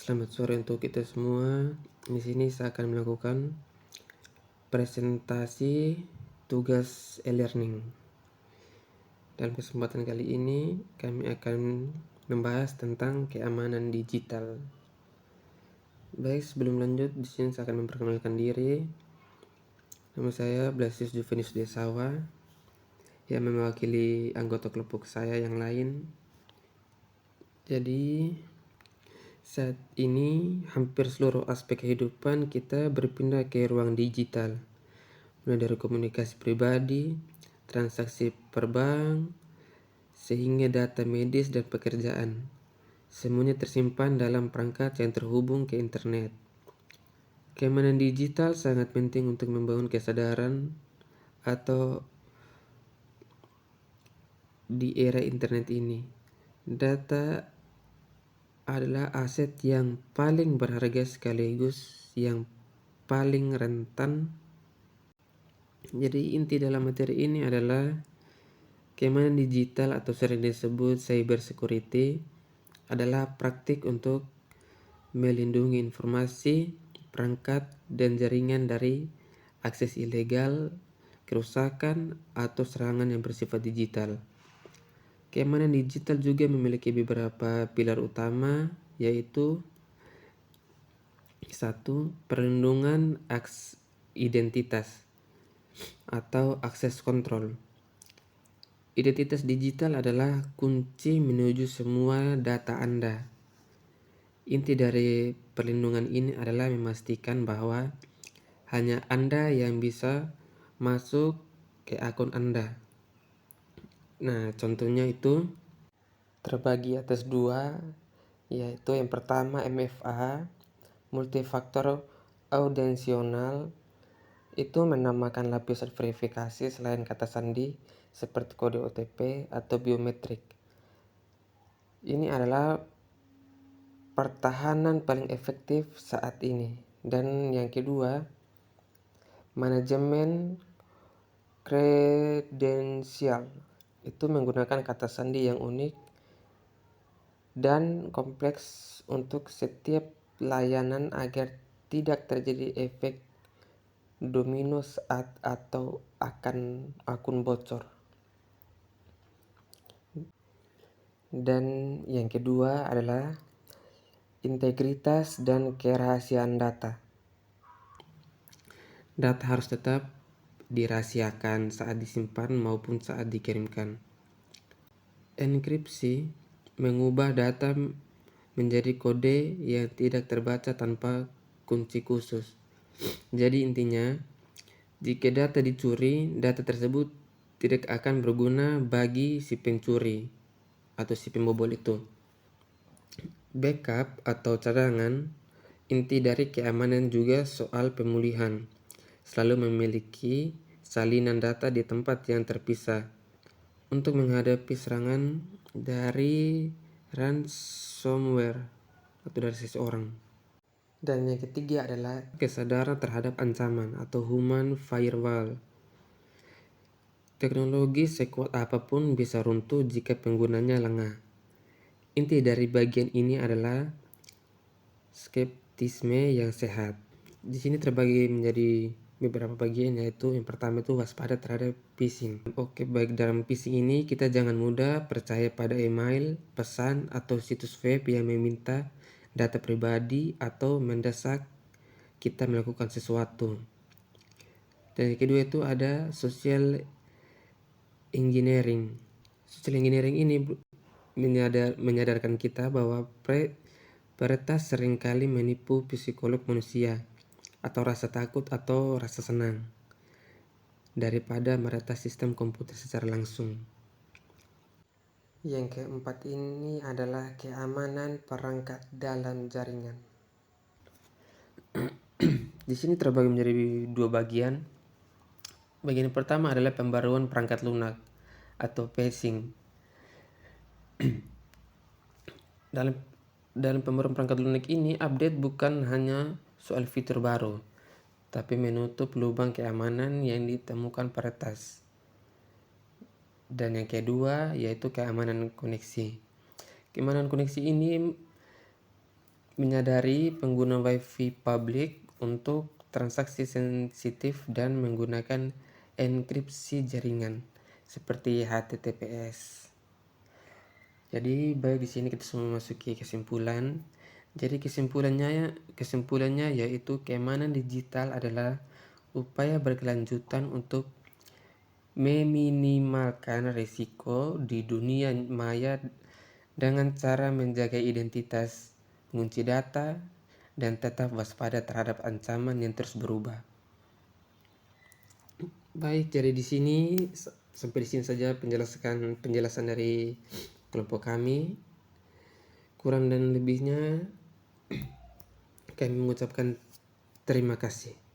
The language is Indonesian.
Selamat sore untuk kita semua. Di sini saya akan melakukan presentasi tugas e-learning. Dalam kesempatan kali ini, kami akan membahas tentang keamanan digital. Baik, sebelum lanjut, di sini saya akan memperkenalkan diri. Nama saya Blasius Juvenius Desawa, yang mewakili anggota kelompok saya yang lain. Jadi, saat ini hampir seluruh aspek kehidupan kita berpindah ke ruang digital. Mulai dari komunikasi pribadi, transaksi perbank, sehingga data medis dan pekerjaan. Semuanya tersimpan dalam perangkat yang terhubung ke internet. Keamanan digital sangat penting untuk membangun kesadaran atau di era internet ini. Data adalah aset yang paling berharga sekaligus yang paling rentan. Jadi inti dalam materi ini adalah keamanan digital atau sering disebut cyber security adalah praktik untuk melindungi informasi, perangkat, dan jaringan dari akses ilegal, kerusakan, atau serangan yang bersifat digital. Keamanan digital juga memiliki beberapa pilar utama, yaitu 1. Perlindungan identitas atau akses control. Identitas digital adalah kunci menuju semua data Anda. Inti dari perlindungan ini adalah memastikan bahwa hanya Anda yang bisa masuk ke akun Anda. Nah, contohnya itu terbagi atas dua, yaitu yang pertama MFA, multifaktor audensional, itu menamakan lapisan verifikasi selain kata sandi seperti kode OTP atau biometrik. Ini adalah pertahanan paling efektif saat ini. Dan yang kedua, manajemen kredensial, itu menggunakan kata sandi yang unik dan kompleks untuk setiap layanan agar tidak terjadi efek domino saat atau akan akun bocor. Dan yang kedua adalah integritas dan kerahasiaan data. Data harus tetap dirahasiakan saat disimpan maupun saat dikirimkan. Enkripsi mengubah data menjadi kode yang tidak terbaca tanpa kunci khusus. Jadi intinya, jika data dicuri, data tersebut tidak akan berguna bagi si pencuri atau si pembobol itu. Backup atau cadangan, inti dari keamanan juga soal pemulihan. Selalu memiliki salinan data di tempat yang terpisah untuk menghadapi serangan dari ransomware atau dari seseorang. Dan yang ketiga adalah kesadaran terhadap ancaman atau human firewall. Teknologi sekuat apapun bisa runtuh jika penggunanya lengah. Inti dari bagian ini adalah skeptisme yang sehat. Di sini terbagi menjadi beberapa bagian, yaitu yang pertama itu waspada terhadap phishing. Oke, baik, dalam phishing ini kita jangan mudah percaya pada email, pesan, atau situs web yang meminta data pribadi atau mendesak kita melakukan sesuatu. Dan yang kedua itu ada social engineering. Social engineering ini menyadarkan kita bahwa peretas seringkali menipu psikolog manusia atau rasa takut atau rasa senang daripada meretas sistem komputer secara langsung. Yang keempat ini adalah keamanan perangkat dalam jaringan. Di sini terbagi menjadi dua bagian. Bagian pertama adalah pembaruan perangkat lunak atau phishing. Dalam pembaruan perangkat lunak ini, update bukan hanya soal fitur baru, tapi menutup lubang keamanan yang ditemukan peretas. Dan yang kedua yaitu keamanan koneksi. Keamanan koneksi ini menyadari pengguna WiFi publik untuk transaksi sensitif dan menggunakan enkripsi jaringan seperti HTTPS. Jadi baik di sini kita semua memasuki kesimpulan. Jadi kesimpulannya yaitu keamanan digital adalah upaya berkelanjutan untuk meminimalkan risiko di dunia maya dengan cara menjaga identitas, mengunci data, dan tetap waspada terhadap ancaman yang terus berubah. Baik, jadi di sini sampai di sini saja penjelasan dari kelompok kami. Kurang dan lebihnya kami mengucapkan terima kasih.